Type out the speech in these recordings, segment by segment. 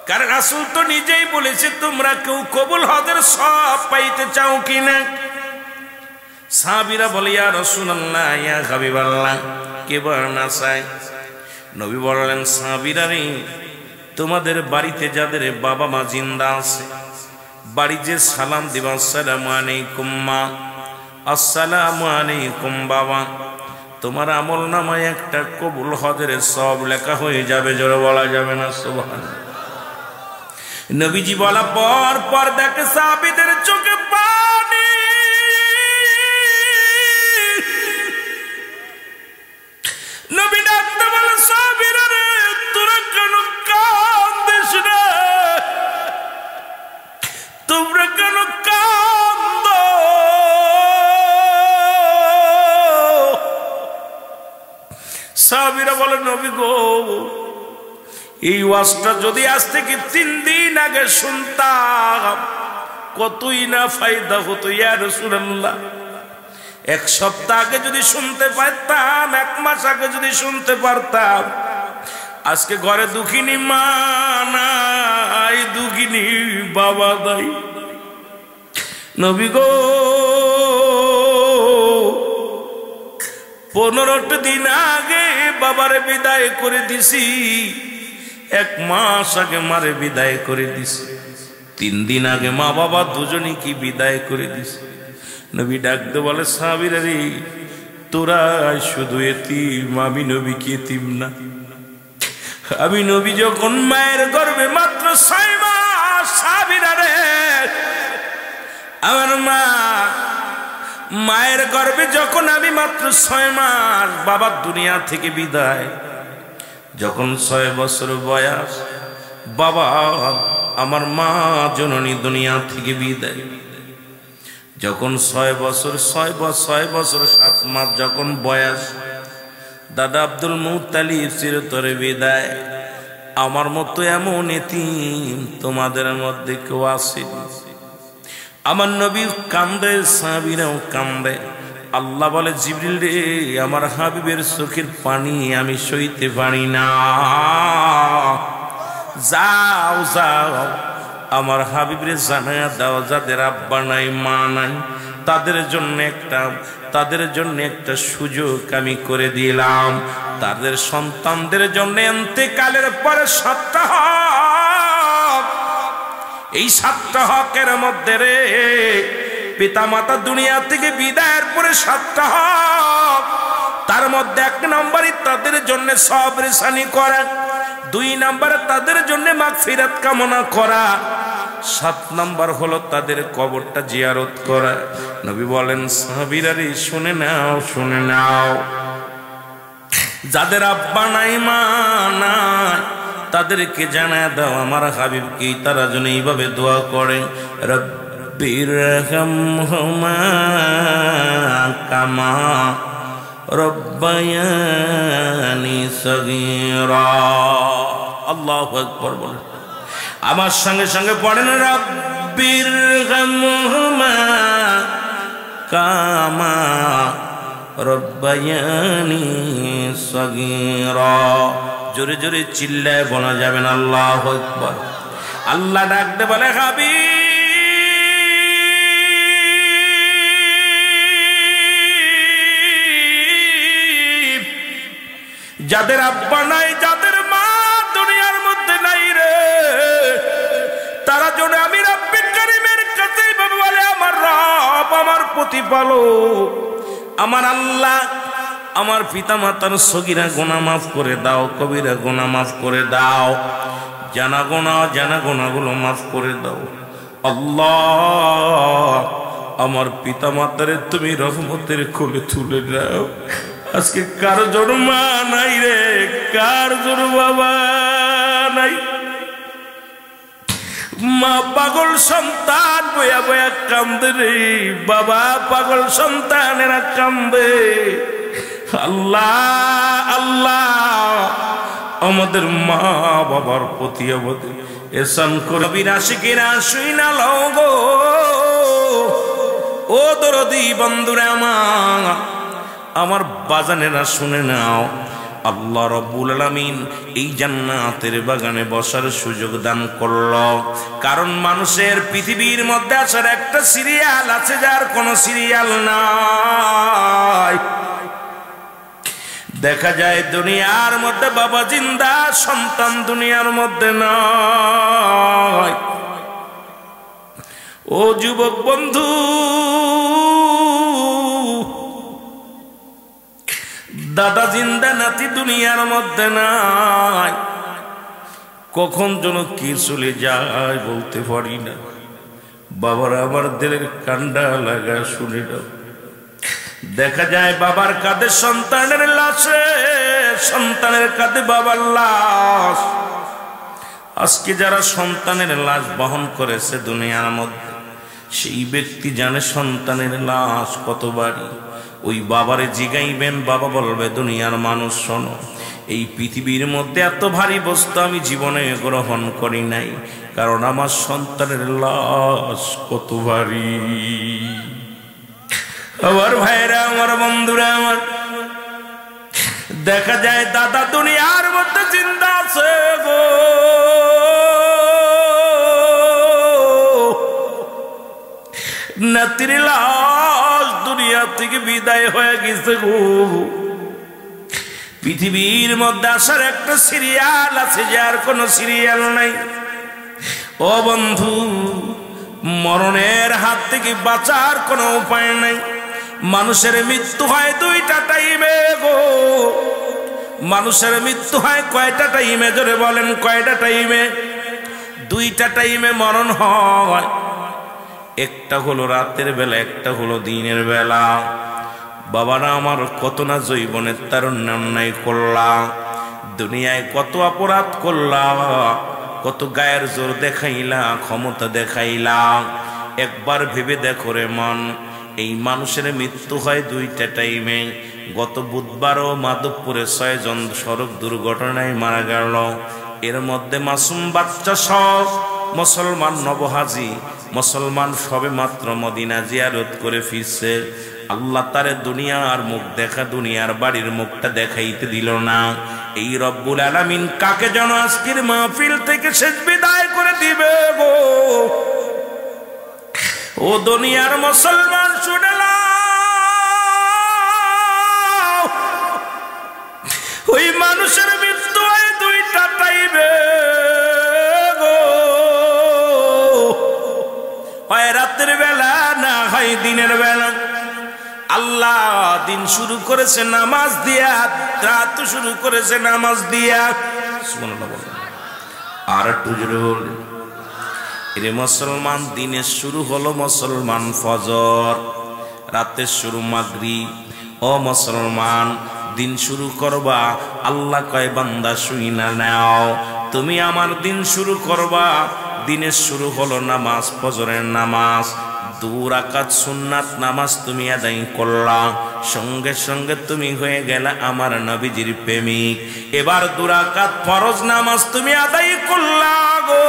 কারণ রাসূল তো নিজেই বলেছে তোমরা কেউ কবুল হজের সব পাইতে চাও কিনা। সাহাবীরা বলে ইয়া রাসূলুল্লাহ ইয়া হাবিবাল্লাহ কে না চায়। নবী বললেন সাহাবীরা রে তোমাদের বাড়িতে যাদের বাবা মা জিন্দা আছে বাড়ি যে সালাম দিবা আসসালামু আলাইকুম মা, আসসালামু আলাইকুম বাবা, তোমার আমল নামায় একটা কবুল হজের সব লেখা হয়ে যাবে। জোরে বলা যাবে না সুবহানাল্লাহ। নবীজি বলা পর পর দেখে সাহাবীদের চোখে পানি। নবী ডাকতে বলে সাহাবীরা রে তোরা কেন কাঁদিস রে, তোমরা কেন কাঁদো? সাহাবীরা বলে নবী গো এই ওয়াজটা যদি আজ থেকে 3 দিন আগে শুনতাম কতই না ফায়দা হতো ইয়া রাসূলুল্লাহ। 1 সপ্তাহ আগে যদি শুনতে পারতাম, 1 মাস আগে যদি শুনতে পারতাম, আজকে ঘরে দুঃখিনী মা নাই, দুঃখিনী বাবা নাই। নবী গো 15 দিন আগে বাবারে বিদায় করে দিছি, 1 মাস আগে মারে বিদায় করে দিছি, 3 দিন আগে মা বাবা দুজনই কি বিদায় করে দিছি। নবী ডাকতে বলে সাহাবীরা রে তোরা শুধু এতিম, আমি নবী কি এতিম না? আমি নবী যখন মায়ের গর্ভে মাত্র 6 মাস, সাহাবীরা রে আমার মা মায়ের গর্ভে যখন আমি মাত্র 6 মাস, বাবার দুনিয়া থেকে বিদায়, যখন 6 বছর বয়স বাবা আমার মা জননী দুনিয়া থেকে বিদায়, যখন 6 বছর 7 মাস যখন বয়স, দাদা আব্দুল মুত্তালিব চিরতরে বিদায়। আমার মতো এমন এতিম তোমাদের মধ্যে কেউ আসেনি। আমার নবী কান্দে, সাহাবীরাও কান্দে। আল্লাহ বলে জিবরিল রে আমার হাবিবের চোখের পানি আমি সইতে পারি না, যাও যাও আমার হাবিবরে জানায়া দাও যাদের আব্বা নাই মা নাই তাদের জন্য একটা সুযোগ আমি করে দিলাম। তাদের সন্তানদের জন্য ইন্তেকালের পরে 7টা হক, এই 7টা হকের মধ্যে রে পিতা মাতা দুনিয়া থেকে বিদায়ের পরে 7টা হক, তার মধ্যে 1 নম্বরই তাদের জন্য সবরেশানি করা, 2 নম্বরে তাদের জন্য মাগফিরাত কামনা করা, 7 নম্বর হলো তাদের কবরটা জিয়ারত করা। নবী বলেন সাহাবীরা রে শুনে নাও, শুনে নাও, যাদের আব্বা নাই মা নাই তাদেরকে জানায় দাও আমার হাবিব কি তারা যেন এইভাবে দোয়া করে, রব্বিরহামহুমা কামা রব্বায়ানি সগীরা। আল্লাহু আকবার বলেন, আমার সঙ্গে সঙ্গে পড়েন রব্বিরহামহুমা কামা রব্বায়ানি সগীরা। জোরে জোরে চিল্লায় বলা যাবেন আল্লাহু আকবার। আল্লাহ ডাকতে বলে হাবিব যাদের আব্বা নাই, যাদের মা দুনিয়ার মধ্যে নাই রে, তারা জন্য আমি রব্বে কারীমের কাছে বলে আমার রব, আমার প্রতিপালক, আমার আল্লাহ আমার পিতা মাতার সগীরা গুনাহ মাফ করে দাও, কবিরা গুনাহ মাফ করে দাও, জানা গুনাহগুলো মাফ করে দাও। আল্লাহ আমার পিতা মাতারে তুমি রহমতের কোলে তুলে দাও। আজকে কার জন্য মা নাই রে, কার জন্য বাবা নাই, মা পাগল সন্তান বয়া বয়া কান্দে রে, বাবা পাগল সন্তানেরা কান্দে। আল্লাহ আল্লাহ আমাদের মা বাবার প্রতি আমাদের এহসান করে বিরাশিকেরা শুই না লও গো। ও দরদি বন্ধুরা আমার বাজানেরা শুনে নাও, আল্লাহ রাব্বুল আলামিন এই জান্নাতের বাগানে বসার সুযোগ দান করল। কারণ মানুষের পৃথিবীর মধ্যে আসার একটা সিরিয়াল আছে, যার কোনো সিরিয়াল নাই। দেখা যায় দুনিয়ার মধ্যে বাবা জিন্দা, সন্তান দুনিয়ার মধ্যে নয়। ও যুবক বন্ধু, দাদা জিন্দা, নাতি দুনিয়ার মধ্যে নাই। কখন যেন কি চলে যায় বলতে পারি না। বাবারা আমার দিলের কান্ডা লাগা শুনে না। দেখা যায় বাবার কাঁধে সন্তানের লাশে, সন্তানের কাঁধে বাবার লাশ। আজকে যারা সন্তানের লাশ বহন করেছে দুনিয়ার মধ্যে, সেই ব্যক্তি জানে সন্তানের লাশ কত ভারী। ওই বাবারে জিগাইবেন, বাবা বলবে দুনিয়ার মানুষ শোনো, এই পৃথিবীর মধ্যে এত ভারী বস্তু আমি জীবনে গ্রহণ করি নাই, কারণ আমার সন্তানের লাশ কত ভারী। আমার ভাইরা, আমার বন্ধুরা, আমার দেখা যায় দাদা দুনিয়ার মধ্যে জিন্দা আছে গো, নাতির লাশ দুনিয়া থেকে বিদায় হয়ে গেছে গো। পৃথিবীর মধ্যে আসার একটা সিরিয়াল আছে, যার কোনো সিরিয়াল নাই। ও বন্ধু, মরণের হাত থেকে বাঁচার কোনো উপায় নাই। মানুষের মৃত্যু হয় দুইটা টাইমে গো। মানুষের মৃত্যু হয় কয়টা টাইমে? জোরে বলেন, কয়টা টাইমে? দুইটা টাইমে মরণ হয়। একটা হলো রাতের বেলা, একটা হলো দিনের বেলা। বাবারা আমার, কত না যৌবনের তারুণ্য অন্যায় করলাম, দুনিয়ায় কত অপরাধ করলাম, কত গায়ের জোর দেখাইলা, ক্ষমতা দেখাইলাম। একবার ভেবে দেখো রে মন, এই মানুষের মৃত্যু হয় দুইটা টাইমে। গত বুধবারও মাধবপুরে 6 জন সড়ক দুর্ঘটনায় মারা গেল। এর মধ্যে মাসুম বাচ্চা সব মুসলমান নবহাজি, মুসলমান সবে মাত্র মদিনা জিয়ারত করে ফিরছে। আল্লাহ তারে দুনিয়ার মুখ দেখা, দুনিয়ার বাড়ির মুখটা দেখাইতে দিল না। এই রব্বুল আলামিন কাকে যেন আজকের মাহফিল থেকে শেষ বিদায় করে দিবে গো। ও দুনিয়ার মুসলমান শুনে নাও, ওই মানুষের মৃত্যু হয় দুইটা টাইমে গো, হয় রাতের বেলা, না হয় দিনের বেলা। আল্লাহ দিন শুরু করেছে নামাজ দিয়া, রাত শুরু করেছে নামাজ দিয়া। সুবহানাল্লাহ বলেন, আর একটু জোরে বলেন। এরে মুসলমান, দিনের শুরু হলো মুসলমান ফজর, রাতের শুরু মাগরিব। ও মুসলমান, দিন শুরু করবা, আল্লাহ কয় বান্দা শুই না নাও, তুমি আমার দিন শুরু করবা। দিনের শুরু হলো নামাজ, ফজরের নামাজ। 2 রাকাত সুন্নাত নামাজ তুমি আদায় করলা, সঙ্গে সঙ্গে তুমি হয়ে গেলা আমার নবীজির প্রেমিক। এবার 2 রাকাত ফরজ নামাজ তুমি আদায় করলা গো,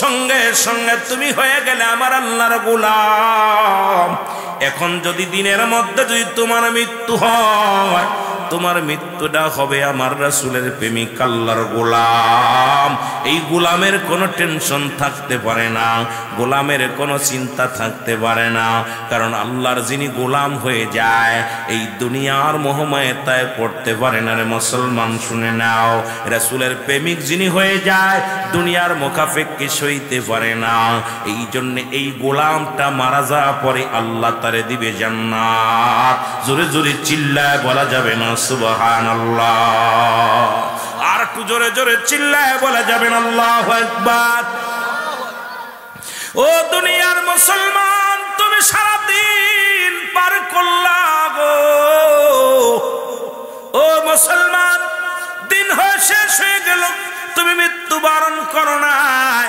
সঙ্গে সঙ্গে তুমি হয়ে গেলে আমার আল্লাহর গোলাম। এখন যদি দিনের মধ্যে যদি তোমার মৃত্যু হয়, তোমার মৃত্যুটা হবে আমার রাসূলের প্রেমিক আল্লাহর গোলাম। এই গোলামের কোনো টেনশন থাকতে পারে না, গোলামের কোনো চিন্তা থাকতে পারে না, কারণ আল্লাহর যিনি গোলাম হয়ে যায়, এই দুনিয়ার মোহমায়ায় পড়তে পারে না রে মুসলমান। শুনে নাও, রাসূলের প্রেমিক যিনি হয়ে যায়, দুনিয়ার মুখাপেক্ষী সইতে পারে না। এই জন্য এই গোলামটা মারা যাওয়ার পরে আল্লাহ তারে দিবে জান্নাত। জোরে জোরে চিল্লায় বলা যাবে না সুবহানাল্লাহ? আর একটু জোরে জোরে চিল্লায় বলা যাবে না আল্লাহু আকবার? ও দুনিয়ার মুসলমান, তুমি সারাদিন পার করলা গো। ও মুসলমান, দিন হয়ে শেষ হয়ে গেল, তুমি মৃত্যুবরণ করো নাই।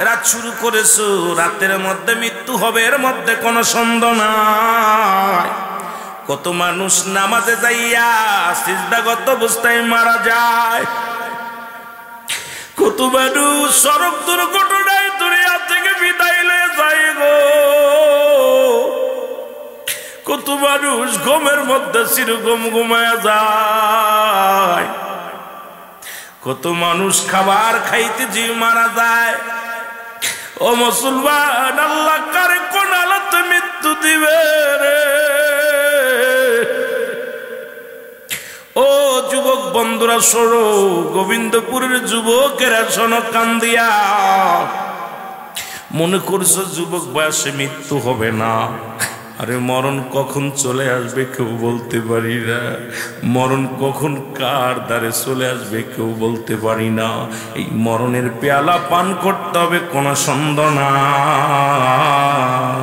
রাত শুরু করেছো, রাতের মধ্যে মৃত্যু হবে, এর মধ্যে কোনো সন্দেহ নাই। কত মানুষ নামাজে যাইয়া সিজদাগত অবস্থায় মারা যায়, কত মানুষ সড়ক দুর্ঘটনায় দুনিয়া থেকে বিদায় হয়ে যায় গো। কত মানুষ ঘুমের মধ্যে চিরঘুম ঘুমায়া যায়, কত মানুষ খাবার খাইতে যে মারা যায়। ও মুসলমান, আল্লাহ কারে কোন আলাতে মৃত্যু দিবে রে? ও যুবক বন্ধুরা শোনো, গোবিন্দপুরের যুবকেরা শোনো কান দিয়া। মনে করছো যুবক বয়সে মৃত্যু হবে না, আরে মরণ কখন চলে আসবে কেউ বলতে পারি না। মরণ কখন কার দ্বারে চলে আসবে কেউ বলতে পারি না। এই মরণের পেয়ালা পান করতে হবে, কোনো সন্দেহ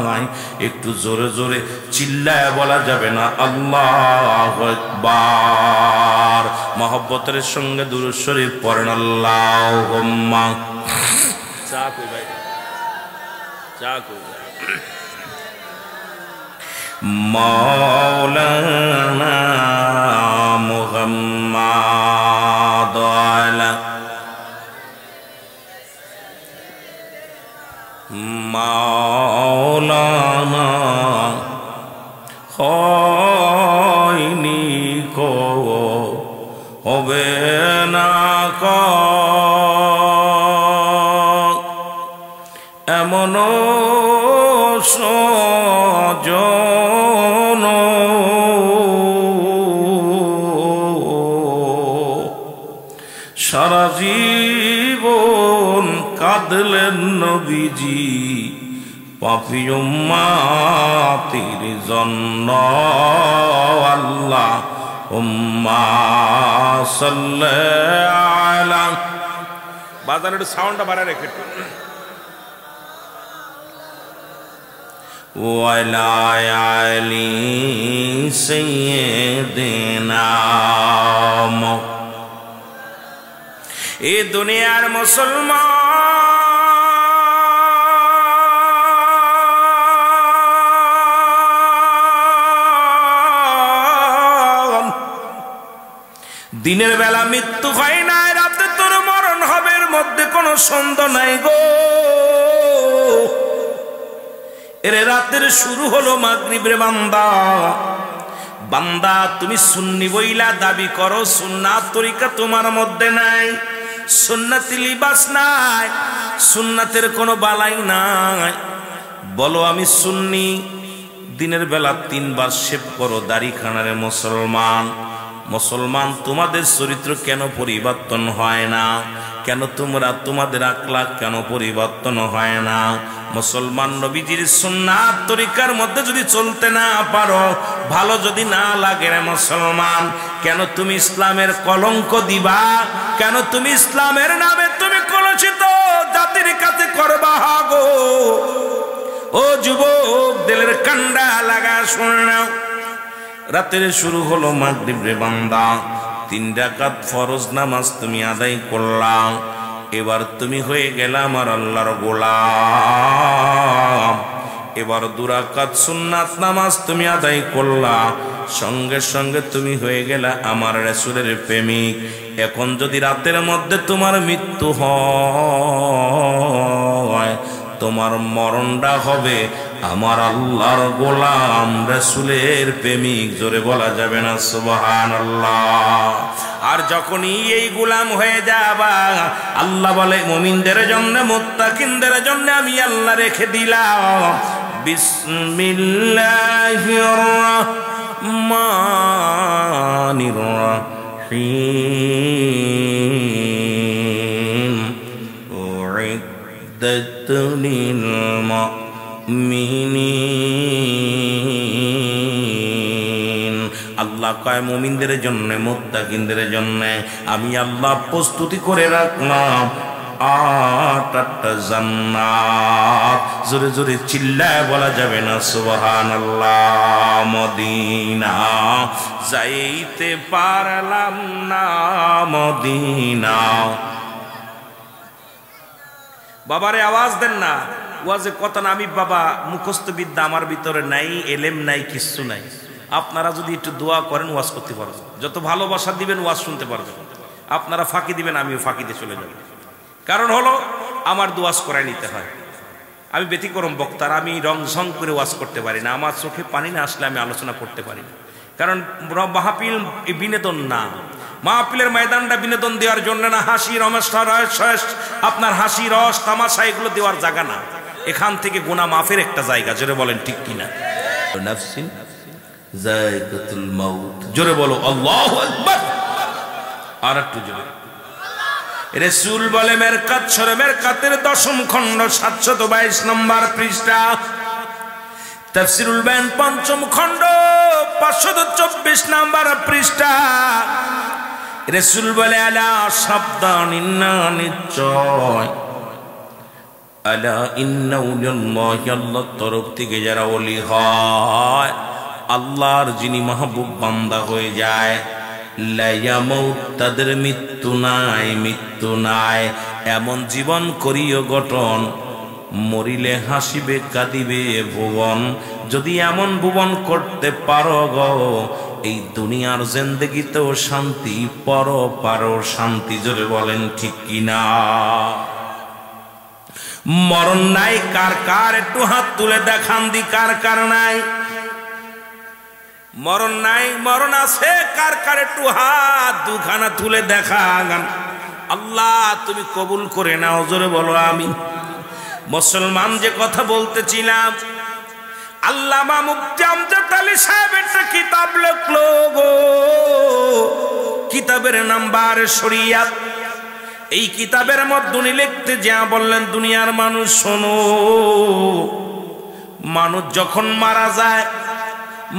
নাই। একটু জোরে জোরে চিল্লায় বলা যাবে না আল্লাহু আকবার। মহব্বতের সঙ্গে দুরূদ শরীফ পড়েন আল্লাহুম্মা। চা কই ভাই, চা কই মাওলানা মুহাম্মাদ আলা মাওলানা হয়নি কো হবে না কো এমন সজন সারা জীবন কাঁদলেন নবীজি পাপী উম্মতের জন্য। আল্লাহুম্মা সাল্লি আলা, বাজারের সাউন্ডটা বাড়ায় রেখে ওয়ালা আলি সাইয়্যিদিনা। এ দুনিয়ার মুসলমান, দিনের বেলা মৃত্যু হয় না, রাতে তোর মরণ হবে, এর মধ্যে কোনো সন্দেহ নাই গো। এর রাতের শুরু হলো মাগরিব রে বান্দা। বান্দা তুমি সুন্নি বইলা দাবি করো, সুন্নাত তরিকা তোমার মধ্যে নাই, সুন্নতি লিবাস নাই, সুন্নাতের কোনো বালাই নাই। বলো আমি সুন্নি, দিনের বেলা 3 বার শেভ করো দাড়ি খানারে মুসলমান। মুসলমান তোমাদের চরিত্র কেন পরিবর্তন হয় না? কেন তোমরা তোমাদের আখলাক কেন পরিবর্তন হয় না? মুসলমান নবীজির সুন্নাত তরিকার মধ্যে যদি চলতে না পারো, ভালো যদি না লাগে রে মুসলমান, কেন তুমি ইসলামের কলঙ্ক দিবা? কেন তুমি ইসলামের নামে তুমি কলুষিত জাতির কাছে করবা গো? ও যুবক, দিলের কান্ডা লাগা শুনে নাও। রাতের শুরু হলো মাগরিব রে বান্দা, 3 রাকাত ফরজ নামাজ তুমি আদায় করলা। এবার তুমি হয়ে গেলা আমার আল্লাহর গোলাম। এবার 2 রাকাত সুন্নাত নামাজ তুমি আদায় করলা, সঙ্গে সঙ্গে তুমি হয়ে গেলা আমার রাসূলের প্রেমিক। এখন যদি রাতের মধ্যে তোমার মৃত্যু হয়, তোমার মরণটা হবে আমার আল্লাহর গোলাম রাসূলের প্রেমিক। জোরে বলা যাবে না সুবহানাল্লাহ। আর যখনই এই গোলাম হয়ে যাবা, আল্লাহ বলে মুমিনদের জন্য, মুত্তাকিনদের জন্য আমি আল্লাহ রেখে দিলাম বিসমিল্লাহির রহমানির রহিম উইদ্দাত লিল মুমিনিন। আল্লাহ কয় মুমিনদের জন্য, মুত্তাকিনদের জন্য আমি আল্লাহ প্রস্তুতি করে রাখলাম 8টা জান্নাত। জোরে জোরে চিল্লায় বলা যাবে না সুবহানাল্লাহ। মদিনা যাইতে পারলাম না, মদিনা। বাবারে আওয়াজ দেন না, ওয়াজে কথা না। আমি বাবা মুখস্থ বিদ্যা আমার ভিতরে নাই, এলেম নাই, কিচ্ছু নাই। আপনারা যদি একটু দোয়া করেন ওয়াজ করতে পারবেন, যত ভালোবাসা দিবেন ওয়াজ শুনতে পারবেন। আপনারা ফাঁকি দিবেন, আমিও ফাঁকিতে চলে যাব। কারণ হলো আমার দোয়াজ করাই নিতে হয়। আমি ব্যতিক্রম বক্তার, আমি রংঝং করে ওয়াজ করতে পারি না, আমার চোখে পানি না আসলে আমি আলোচনা করতে পারি না। কারণ মাহফিল বিনোদন না, মাহফিলের ময়দানটা বিনোদন দেওয়ার জন্য না, হাসি রমেশ আপনার হাসি রস তামাশা এগুলো দেওয়ার জায়গা না, এখান থেকে গুনাহ মাফের একটা জায়গা। জোরে বলেন ঠিক কিনা? নাফসিন যায়কাতুল মাউত, জোরে বলো আল্লাহু আকবার। আর একটু জোরে। রাসূল বলে মেরকাত সূরা মেরকাতের 10ম খণ্ড 722 নম্বর পৃষ্ঠা, তাফসীরুল বায়ান 5ম খণ্ড 524 নম্বর পৃষ্ঠা, রাসূল বলে আলা সাবধান, ইন্না নিশ্চয়, আলা ইন্না উলিয়াল্লাহি, আল্লাহর তরফ থেকে যারা ওলি হয়, আল্লাহর যিনি মাহবুব বান্দা হয়ে যায়, লা ইয়ামুত, তাদের মৃত্যু নাই, মৃত্যু নাই। এমন জীবন করিও গঠন, মরিলে হাসিবে কাঁদিবে ভুবন। যদি এমন ভুবন করতে পারো গো, এই দুনিয়ার জিন্দেগিতেও শান্তি, পরপারও শান্তি। জোরে বলেন ঠিক কিনা? মরণ নাই কার কার? একটু হাত তুলে দেখান দি কার কার নাই? মরণ নাই, মরণ আছে কার কার? একটু হাত দুখানা তুলে দেখান। আল্লাহ তুমি কবুল করে নাও, জোরে বলো আমিন। মুসলমান যে কথা বলতেছিলাম, আল্লামা মুফতি আমজাদ আলী সাহেব একটা কিতাব লিখলো গো, কিতাবের নাম বারে শরিয়াত। এই কিতাবের মধ্যে উনি লিখতে যা বললেন, দুনিয়ার মানুষ শোনো, মানুষ যখন মারা যায়,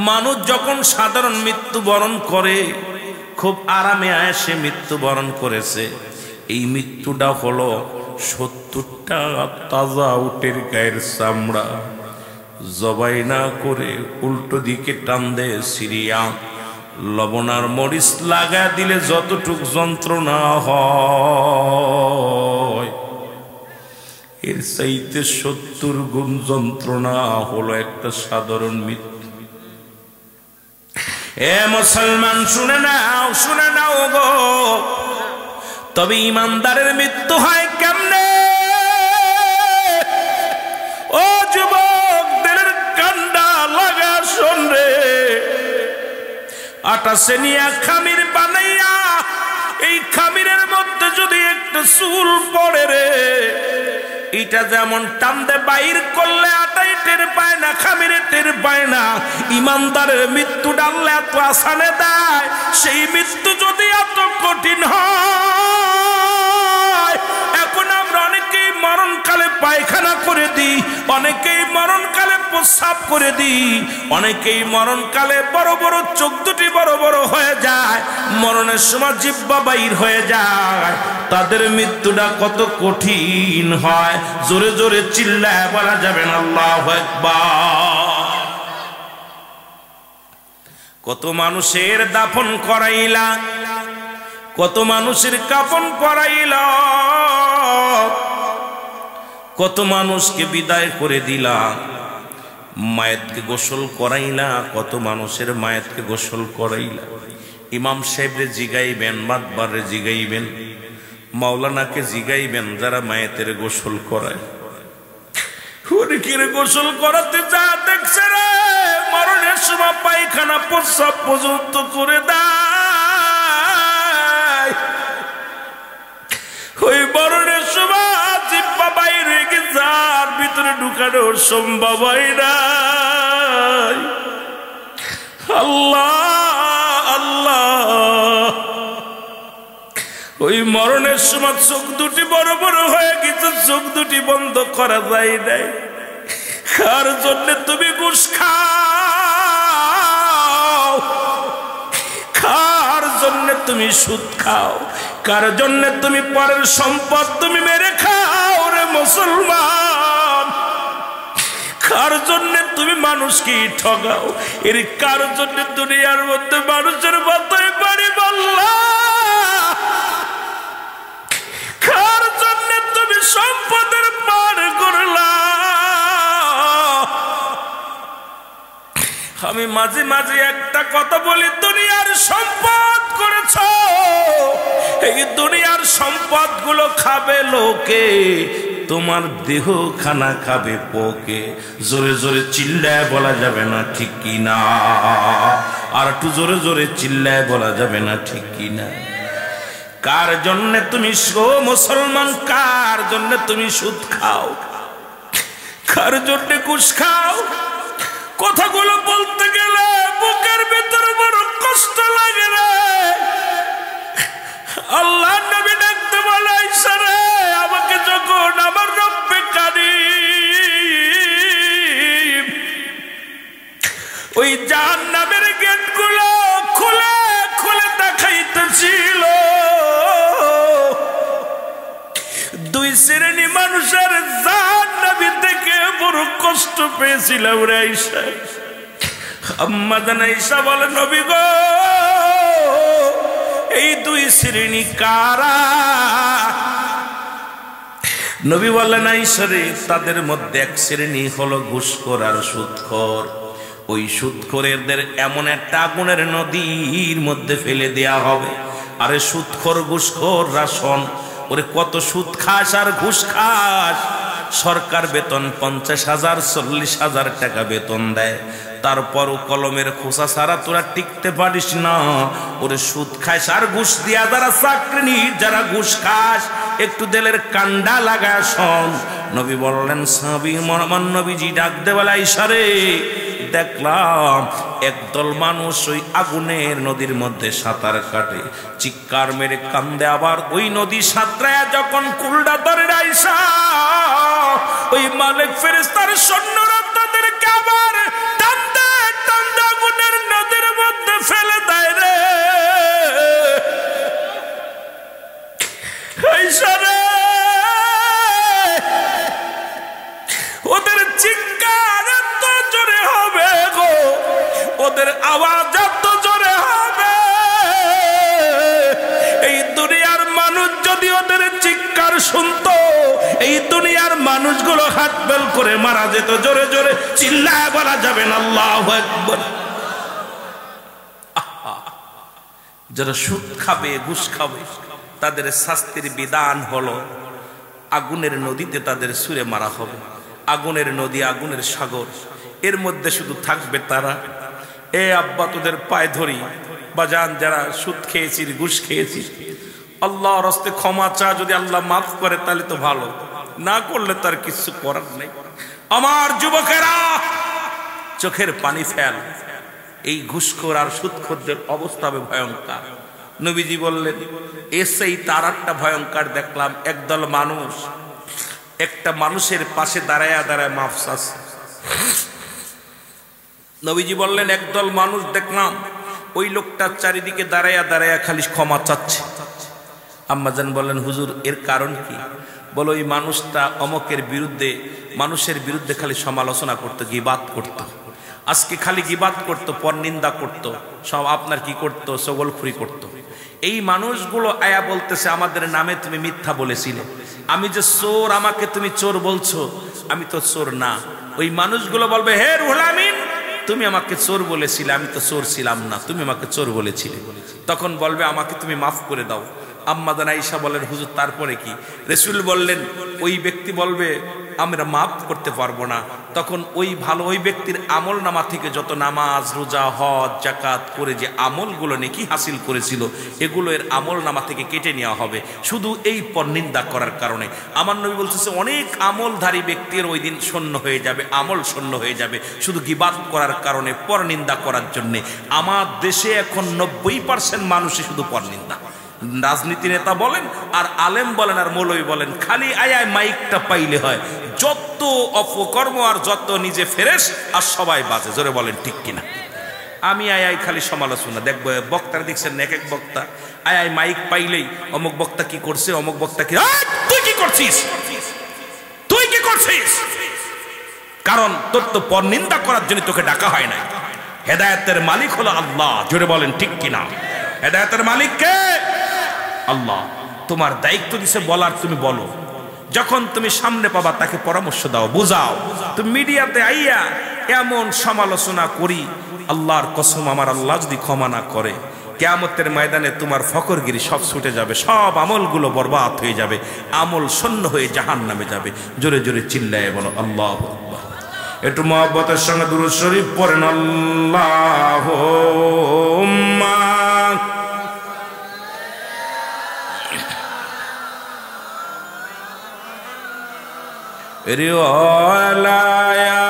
মানুষ যখন সাধারণ মৃত্যুবরণ করে, খুব আরামে আয়েসে মৃত্যুবরণ করেছে, এই মৃত্যুটা হলো 70টা তাজা উটের গায়ের চামড়া জবাই না করে উল্টো দিকে টান দেয় সিরিয়া, লবণার মরিচ লাগা দিলে যতটুক যন্ত্রণা হয়, এর চাইতে 70 গুণ যন্ত্রণা হলো একটা সাধারণ মৃত্যু। এ মুসলমান শুনে নাও, শুনে নাও গো। তবে ইমানদারের মৃত্যু হয় কেমনে? ও যুবকদের কান্ডা লাগা শোন রে, আটা সেনিয়া খামির বানাইয়া, এই খামিরের মধ্যে যদি একটা চুল পড়ে রে, এটা যেমন টান্দে বাইর করলে আটাই টের পায় না, খামিরে টের পায় না। ইমানদারের মৃত্যু ডাললে এত আসানে দেয়, সেই মৃত্যু যদি এত কঠিন হয়, এখন আমরা অনেকেই মরণকালে পায়খানা করে দিই, অনেকেই মরণকালে প্রস্রাব করে দিই, অনেকেই মরণকালে বড় বড় চোখ দুটি বড় বড় হয়ে যায়, মরণের সময় জিহ্বা বাইর হয়ে যায়। তাদের মৃত্যুটা কত কঠিন হয়, জোরে জোরে চিল্লায় বলা যাবে না আল্লাহু আকবার। কত মানুষের দাফন করাইলা, কত মানুষের কাফন করাইলা, কত মানুষকে বিদায় করে দিলা, মায়েতকে গোসল করাইলা, কত মানুষের মায়েতকে গোসল করাইলা। ইমাম সাহেবরে জিগাইবেন, মাতবারে জিগাইবেন, মাওলানাকে জিগাইবেন, যারা মায়েতের গোসল করায়, হুরিকির গোসল করাতে যা দেখছে রে, মরণের সময় পায়খানা প্রস্রাব পর্যন্ত করে দেয়। ওই মরণের সময় জিহ্বা বাইরে গিয়ে যার ভিতরে ঢুকানোর সম্ভব হয় না। আল্লাহ আল্লাহ, ওই মরণের সময় চোখ দুটি বড় বড় হয়ে গেছে, চোখ দুটি বন্ধ করা যায় নাই। কার জন্য তুমি ঘুষ খাও, কার জন্য তুমি সুদ খাও, কার জন্য তুমি পরের সম্পদ তুমি মেরে খাও রে মুসলমান, কার জন্য তুমি মানুষকে ঠগাও, এর কার জন্য দুনিয়ার মধ্যে মানুষের মাথায় বাড়ি বললা, কার জন্য তুমি সম্পদের পার করলা। আমি মাঝে মাঝে একটা কথা বলি, দুনিয়ার সম্পদ করেছ, এই দুনিয়ার সম্পদ গুলো খাবে লোকে, তোমার দেহ খানা খাবে পোকে। জোরে জোরে চিল্লায় বলা যাবে না ঠিক কি না? আর একটু জোরে জোরে চিল্লায় বলা যাবে না ঠিক কি না? কার জন্য তুমি মুসলমান, কার জন্য তুমি সুদ খাও, কার জন্য ঘুষ খাও? কথাগুলো বলতে গেলে বুকের ভিতরে বড় কষ্ট লাগে রে। আল্লাহ নবী ডাকতে বলে, আয়েশা রে, আমাকে যখন আমার রব্বে কারীম ওই জাহান্নামের গেটগুলো খুলে খুলে দেখাইতেছিল, দুই শ্রেণী মানুষের জাহান্নামী থেকে বড় কষ্ট পেয়েছিলাম রে আয়েশা। আম্মা জান আয়েশা বলে, নবী গো, এই দুই শ্রেণী কারা? নবী বললেন, আয়েশা রে, তাদের মধ্যে এক শ্রেণী হলো ঘুষখোর আর সুদখোর। ওই সুদখোরদের এমন একটা আগুনের নদীর মধ্যে ফেলে দেয়া হবে। আরে সুদখোর ঘুষখোর রাশন, ওরে কত সুদ খাস আর ঘুষ খাস। সরকার বেতন 50,000 40,000 টাকা বেতন দেয়, তারপরও কলমের খোসা ছাড়া তোরা টিকতে পারিস না। ওরে সুদ খাস আর ঘুষ দিয়া যারা চাকরি নি, যারা ঘুষ খাস, একটু দিলের কান্ডা লাগায় শোন। নবী বললেন, সাহাবী আমার নবীজি ডাক দেওয়ালা, আয়েশা রে, দেখলাম একদল মানুষ ওই আগুনের নদীর মধ্যে সাঁতার কাটে, চিৎকার মেরে কান্দে, আবার ওই নদী সাঁতরায় যখন কুলডা ধরে আয়েশা, ওই মালিক ফেরেশতার সৈন্যরা তাদেরকে আবার টানতে টানতে আগুনের নদীর মধ্যে ফেলে দেয় রে আয়েশা রে। ওদের চিৎকার এত জোরে হবে গো, ওদের আওয়াজ এত জোরে হবে, এই দুনিয়ার মানুষ যদি ওদের চিৎকার শুনতো, এই দুনিয়ার মানুষগুলো হাত বেল করে মারা যেত। জোরে জোরে চিল্লায় বলা যাবে না আল্লাহু আকবার। যারা সুদ খাবে, ঘুষ খাবে, তাদের শাস্তির বিধান হলো আগুনের নদীতে তাদের ছুঁড়ে মারা হবে। আগুনের নদী, আগুনের সাগর, এর মধ্যে শুধু থাকবে তারা। এ আব্বা, তোদের পায়ে ধরি বাজান, যারা সুদ খেয়েছিস, ঘুষ খেয়েছিস, আল্লাহর রাস্তায় ক্ষমা চা। যদি আল্লাহ মাফ করে তাহলে তো ভালো, না করলে তার কিছু করার নেই। আমার যুবকেরা, চোখের পানি ফেল। এই ঘুষখোর আর সুদখোরদের অবস্থা হবে ভয়ঙ্কর। নবীজি বললেন, এসেই তার একটা ভয়ঙ্কর দেখলাম, একদল মানুষ একটা মানুষের পাশে দাঁড়ায় দাঁড়ায় মাফ চাচ্ছে। নবীজি বললেন, একদল মানুষ দেখলাম ওই লোকটার চারিদিকে দাঁড়ায়া দাঁড়ায়া খালি ক্ষমা চাচ্ছে। আম্মাজান বললেন, হুজুর এর কারণ কি? বলো, ওই মানুষটা অমকের বিরুদ্ধে, মানুষের বিরুদ্ধে খালি সমালোচনা করতো, গীবাত করতো। আজকে খালি গীবাত করতো, পরনিন্দা করতো, সব আপনার কি করতো, সগলখুরি করতো। এই মানুষগুলো আয়া বলতেছে, আমাদের নামে তুমি মিথ্যা বলেছিলে, আমি যে চোর, আমাকে তুমি চোর বলছো, আমি তো চোর না। ওই মানুষগুলো বলবে, হে রুহুল আমিন, তুমি আমাকে চোর বলেছিলে, আমি তো চোর ছিলাম না, তুমি আমাকে চোর বলেছিলে। তখন বলবে, আমাকে তুমি মাফ করে দাও। আম্মা জান আয়েশা বলেন, হুজুর তারপরে কি? রাসূল বললেন, ওই ব্যক্তি বলবে, আমরা মাফ করতে পারবো না। তখন ওই ভালো ওই ব্যক্তির আমল নামা থেকে যত নামাজ, রোজা, হজ, যাকাত করে যে আমলগুলো নেকি হাসিল করেছিল, এগুলো এর আমল নামা থেকে কেটে নেওয়া হবে, শুধু এই পরনিন্দা করার কারণে। আমার নবী বলতেছে, অনেক আমলধারী ব্যক্তির ওই দিন শূন্য হয়ে যাবে, আমল শূন্য হয়ে যাবে, শুধু গীবাত করার কারণে, পরনিন্দা করার জন্যে। আমার দেশে এখন 90% মানুষই শুধু পরনিন্দা। রাজনীতি নেতা বলেন, আর আলেম বলেন, আর মৌলবী বলেন, খালি আয় মাইকটা পাইলে হয়, যত অপকর্ম আর যত নিজে ফেরেশ আর সবাই বাজে। জোরে বলেন ঠিক কিনা? আমি আয় খালি সমালোচনা দেখবো। বক্তারা দেখছেন, এক এক বক্তা আয় মাইক পাইলেই অমুক বক্তা কি করছে, অমুক বক্তা কি, তুই কি করছিস, তুই কি করছিস? কারণ তোর তো পরনিন্দা করার জন্য তোকে ডাকা হয় নাই। হেদায়েতের মালিক হলো আল্লাহ। জোরে বলেন ঠিক কিনা? হেদায়েতের মালিক কে? আল্লাহ। তোমার দায়িত্ব দিছে বলার, তুমি বলো। যখন তুমি সামনে পাবা তাকে পরামর্শ দাও, বুঝাও। তুমি মিডিয়াতে আইয়া এমন সমালোচনা করি, আল্লাহর কসম, আমার আল্লাহ যদি ক্ষমা না করে, কিয়ামতের ময়দানে তোমার ফকরগিরি সব ছুটে যাবে, সব আমলগুলো বরবাদ হয়ে যাবে, আমল শূন্য হয়ে জাহান্নামে যাবে। জোরে জোরে চিল্লায়ে বলো আল্লাহু আকবার। একটু মহব্বতের সঙ্গে দুরূদ শরীফ পড়েন, আল্লাহুম্মা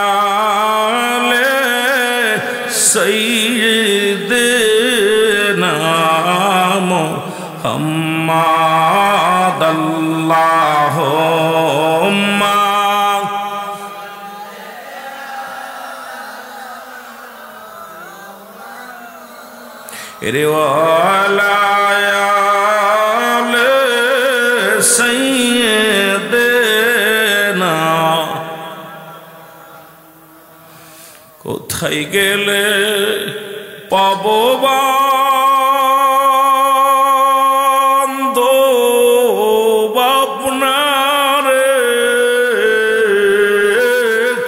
রিওয়ালায়ালে সাইয়্যিদিনা মুহাম্মাদ আল্লাহুম্মা রিওয়ালায়ালে সাইয়্যিদিনা। কোথায় গেলে পাবো বান্ধব আপনারে,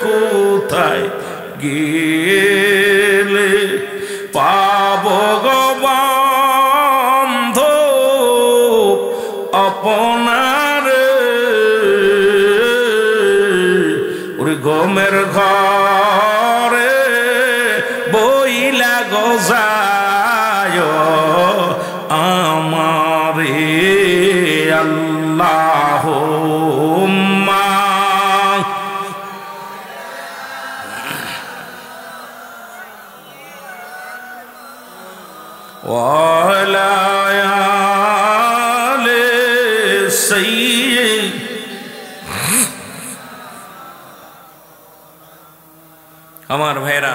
কোথায় গেলে পাবো গো বান্ধব আপনারে, ওরে গমের ঘরে বইলা গোজায় আমারে আল্লাহুম্মা। ওয়ালা আলে সাইয়্যিদ। আমার ভাইরা,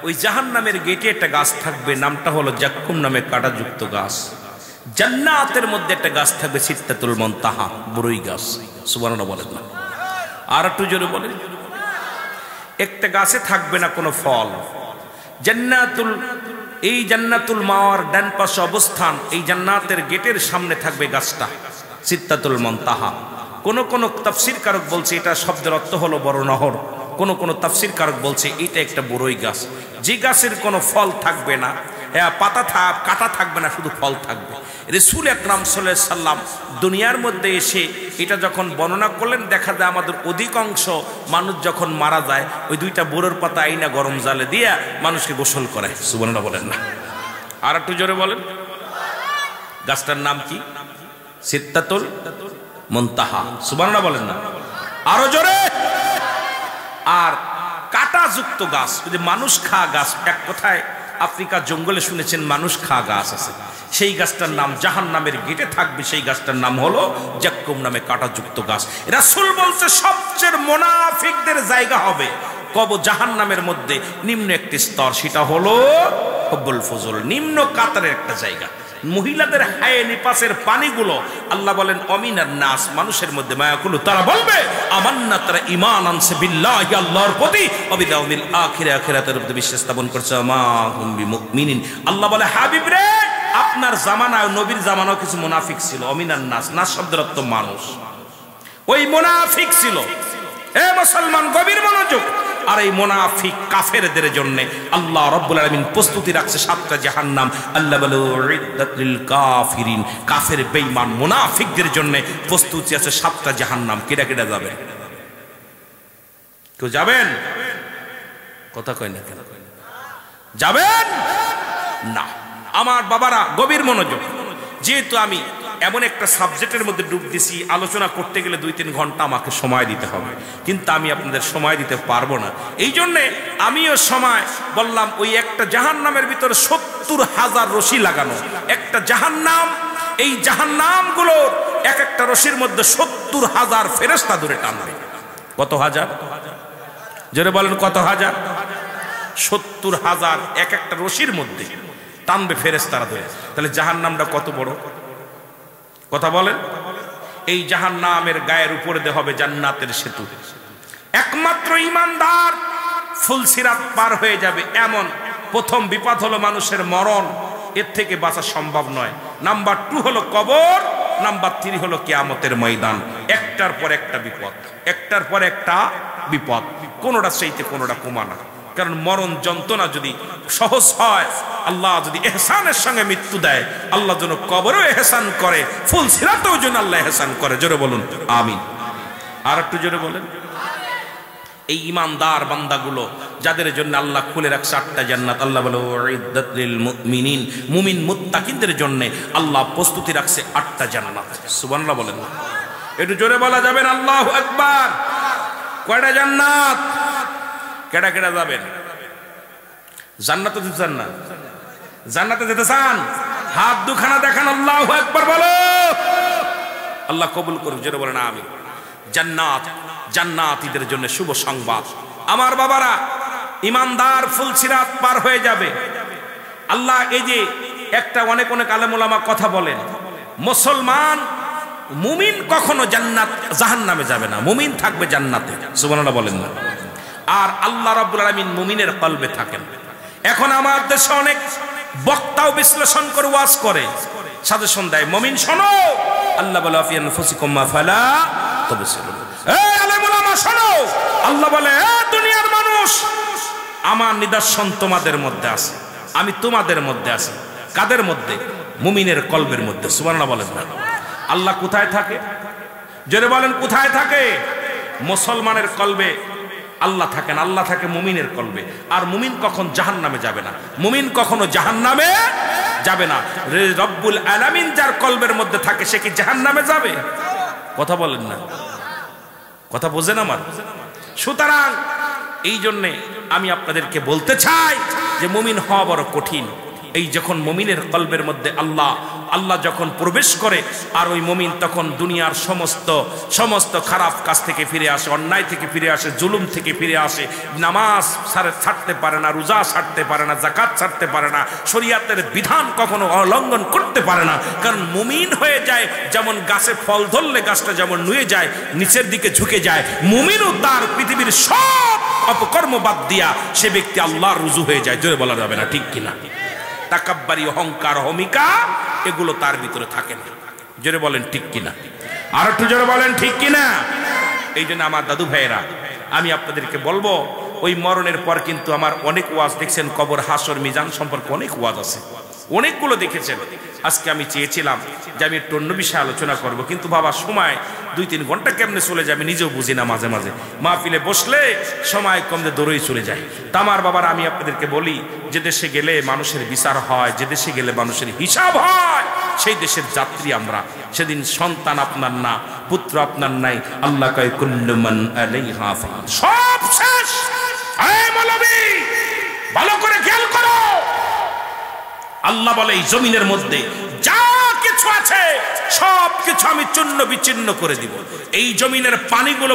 ওই জাহান্নামের গেটে একটা গাছ থাকবে, নামটা হলো জাক্কুম নামে কাঁটাযুক্ত গাছ। জান্নাতের মধ্যে একটা গাছ থাকবে সিদরাতুল মুনতাহা, বড়ই গাছ। সুবহানাল্লাহ বলেন না? আর একটু জোরে বলেন। একটা গাছে থাকবে না কোনো ফল। এই জান্নাতুল মাওয়ার ডান পাশে অবস্থান, এই জান্নাতের গেটের সামনে থাকবে গাছটা সিদরাতুল মুনতাহা। কোন কোন তাফসীর কারক বলছে এটা শব্দের অর্থ হলো বড় নহর, কোন কোন তাফসীর কারক বলছে এটা একটা বড়ই গাছ, যে গাছের কোনো ফল থাকবে না, কাটা থাকবে না, শুধু ফল থাকবে। রাসূল আকরাম সাল্লাল্লাহু আলাইহি সাল্লাম দুনিয়ার মধ্যে এসে এটা যখন বর্ণনা করলেন, দেখা যায় আমাদের অধিকাংশ মানুষ যখন মারা যায় ওই দুইটা বড়র পাতা আইনা গরম জালে দিয়া মানুষকে গোসল করায়। সুবহানাল্লাহ বলেন না? আর একটু জোরে বলেন। গাছটার নাম কি? সিদরাতুল মুনতাহা। সুবহানাল্লাহ বলেন না? আরো জোরে। আর কাঁটাযুক্ত গাছ, যদি মানুষ খাওয়া গাছ, এক কথায় আফ্রিকার জঙ্গলে শুনেছেন মানুষ খাওয়া গাছ আছে, সেই গাছটার নাম জাহান্নামের গেটে থাকবে, সেই গাছটার নাম হলো জাক্কুম নামে কাঁটাযুক্ত গাছ। রাসূল বলছে সবচেয়ে মুনাফিকদের জায়গা হবে কবর জাহান্নামের মধ্যে নিম্ন একটি স্তর, সেটা হলো হুব্বুল ফুজুল, নিম্ন কাতারের একটা জায়গা। মহিলাদের হায়ে নিপাসের পানিগুলো আল্লাহ বলেন অমিনার নাস, মানুষের মধ্যে মায়াকুলু, তারা বলবে আমান্না, তারা ঈমান আনছে বিল্লাহি, আল্লাহর প্রতি, ওয়া বিল আখিরাতের প্রতি বিশ্বাস স্থাপন করছে, মা হুম বিমুমিনিন। আল্লাহ বলে হাবিব রে, আপনার জামানায় নবীর জামানায় কিছু মুনাফিক ছিল। অমিনার নাস, নাস শব্দের অর্থ মানুষ, ওই মুনাফিক ছিল। এ মুসলমান গভীর মনোযোগ। আর এই মুনাফিক কাফেরদের জন্য আল্লাহ রাব্বুল আলামিন প্রস্তুতি রাখছে 7টা জাহান্নাম। আল্লাহ বলে উইদ্দাতুল কাফিরিন, কাফের বেঈমান মুনাফিকদের জন্য প্রস্তুতি আছে 7টা জাহান্নাম। কেডা কেডা যাবে? কেউ যাবেন? কথা কয় না কেন? যাবেন না? আমার বাবারা গভীর মনোযোগ। যেহেতু আমি এমন একটা সাবজেক্টের মধ্যে ডুব দিছি, আলোচনা করতে গেলে 2-3 ঘন্টা আমাকে সময় দিতে হবে, কিন্তু আমি আপনাদের সময় দিতে পারবো না। এই জন্যে আমিও সময় বললাম, ওই একটা জাহান্নামের ভিতরে 70,000 রশি লাগানো একটা জাহান্নাম। এই জাহান্নামগুলোর এক একটা রশির মধ্যে 70,000 ফেরেশতা ধরে টানবে। কত হাজার? জোরে বলেন কত হাজার? 70,000 এক একটা রশির মধ্যে টানবে ফেরেশতারা ধরে। তাহলে জাহান্নামটা কত বড়? কথা বলেন। এই জাহান্নামের গায়ের উপরে দেওয়া হবে জান্নাতের সেতু। একমাত্র ঈমানদার ফুলসিরাত পার হয়ে যাবে। এমন প্রথম বিপদ হলো মানুষের মরণ, এর থেকে বাঁচা সম্ভব নয়। নাম্বার 2 হলো কবর, নাম্বার 3 হলো কিয়ামতের ময়দান। একটার পর একটা বিপদ, একটার পর একটা বিপদ, কোনোটা চাইতে কোনোটা কমা না। কারণ মরণ যন্ত্রণা যদি সহজ হয়, আল্লাহ যদি এহসানের সঙ্গে মৃত্যু দেয়, আল্লাহ যেন কবরও এহসান করে, ফুল সিরাতেও যেন আল্লাহ এহসান করে। জোরে বলুন আমিন। আর একটু জোরে বলেন। এই ইমানদার বান্দাগুলো যাদের জন্য আল্লাহ খুলে রাখছে 8টা জান্নাত, আল্লাহ বলে উইদ্দাত লিল মুমিনিন, মুমিন মুত্তাকিনদের জন্য আল্লাহ প্রস্তুতি রাখছে 8টা জান্নাত। সুবহানাল্লাহ বলেন। একটু জোরে বলা যাবে না আল্লাহু আকবার। কয়টা জান্নাত? কেডা কেডা যাবেন জান্নাতে? যেতে চান না? জান্নাতে যেতে চান? হাত দুখানা দেখান, আল্লাহু আকবার বলো। আল্লাহ কবুল করুন। জোরে বলেন আমিন। জান্নাত, জান্নাতীদের জন্য শুভ সংবাদ। আমার বাবারা, ইমানদার ফুলসিরাত পার হয়ে যাবে। আল্লাহ এই যে একটা অনেক আলেম ওলামা কথা বলেন, মুসলমান মুমিন কখনো জান্নাত জাহান্নামে যাবে না, মুমিন থাকবে জান্নাতে। সুবহানাল্লাহ বলেন না? আর আল্লাহ রাব্বুল আলামিন মুমিনের কলবে থাকেন। এখন আমার দেশে অনেক বক্তাও বিশ্লেষণ করে ওয়াজ করে, সাজেশন দেয়, মুমিন শোনো, আল্লাহ বলে ফি আনফুসিকুম ফালা তুবসিরুন। এই আলেম ওলামা শোনো, আল্লাহ বলে দুনিয়ার মানুষ, আমার নিদর্শন তোমাদের মধ্যে আছে, আমি তোমাদের মধ্যে আছি। কাদের মধ্যে? মুমিনের কলবের মধ্যে। সুবহানাল্লাহ বলেন না? আল্লাহ কোথায় থাকে? জোরে বলেন কোথায় থাকে? মুসলমানের কলবে আল্লাহ থাকেন, আল্লাহ থাকে মুমিনের কলবে। আর মুমিন কখন জাহান্নামে যাবে না, মুমিন কখনো জাহান্নামে যাবে না। রব্বুল আলামিন যার কলবের মধ্যে থাকে সে কি জাহান্নামে যাবে? কথা বলেন না, কথা বোঝেন আমার? সুতরাং এই জন্যে আমি আপনাদেরকে বলতে চাই যে মুমিন হওয়া বড় কঠিন। এই যখন মুমিনের কলবের মধ্যে আল্লাহ যখন প্রবেশ করে, আর ওই মুমিন তখন দুনিয়ার সমস্ত খারাপ কাজ থেকে ফিরে আসে, অন্যায় থেকে ফিরে আসে, জুলুম থেকে ফিরে আসে, নামাজ ছাড়তে পারে না, রোজা ছাড়তে পারে না, যাকাত ছাড়তে পারে না, শরীয়তের বিধান কখনো অলঙ্ঘন করতে পারে না। কারণ মুমিন হয়ে যায় যেমন গাছে ফল ধরলে গাছটা যেমন নুয়ে যায়, নিচের দিকে ঝুঁকে যায়, মুমিনও তার পৃথিবীর সব অপকর্ম বাদ দিয়া সে ব্যক্তি আল্লাহর রুজু হয়ে যায়। জোরে বলা যাবে না, ঠিক কিনা? তাকাব্বারি, অহংকার, অহমিকা এগুলো তার ভিতরে থাকে না। জোরে বলেন ঠিক কিনা? আর একটু জোরে বলেন ঠিক কিনা? এই জন্য আমার দাদু ভাইয়েরা, আমি আপনাদেরকে বলবো, ওই মরণের পর কিন্তু আমার অনেক ওয়াজ দেখছেন, কবর, হাসর, মিজান সম্পর্কে অনেক ওয়াজ আছে, অনেকগুলো দেখেছেন। আজকে আমি চেয়েছিলাম যে আমি একটু অন্য বিষয়ে আলোচনা করব, কিন্তু বাবা সময় 2-3 ঘন্টা কেমনে চলে যায় আমি নিজেও বুঝি না। মাঝে মাঝে মাহফিলে বসলে সময় কমতে দৌড়েই চলে যায়। তামার বাবার আমি আপনাদেরকে বলি, যে দেশে গেলে মানুষের বিচার হয়, যে দেশে গেলে মানুষের হিসাব হয়, সেই দেশের যাত্রী আমরা। সেদিন সন্তান আপনার না, পুত্র আপনার নাই। আল্লাহ কয় কুল্লু মান আলাইহা ফান, সব শেষ। এই মৌলবী ভালো করে খেয়াল করো, আল্লাহ বলে এই জমিনের মধ্যে যা কিছু আছে সব কিছু আমি চূর্ণ বিচ্ছিন্ন করে দিব। এই জমিনের পানিগুলো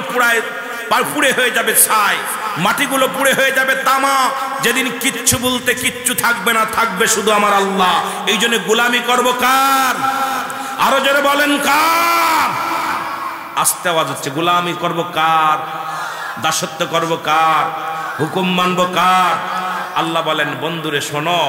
পুড়ে হয়ে যাবে ছাই, মাটিগুলো পুড়ে হয়ে যাবে তামা। যেদিন কিচ্ছু বলতে কিচ্ছু থাকবে না, থাকবে শুধু আমার আল্লাহ। এই জন্য গোলামি করব কার? আরো জোরে বলেন কার? আস্তে আওয়াজ হচ্ছে। গোলামি করব কার? দাসত্ব করব কার? হুকুম মানব কার? আল্লাহ বলেন বন্ধুরে শোনো,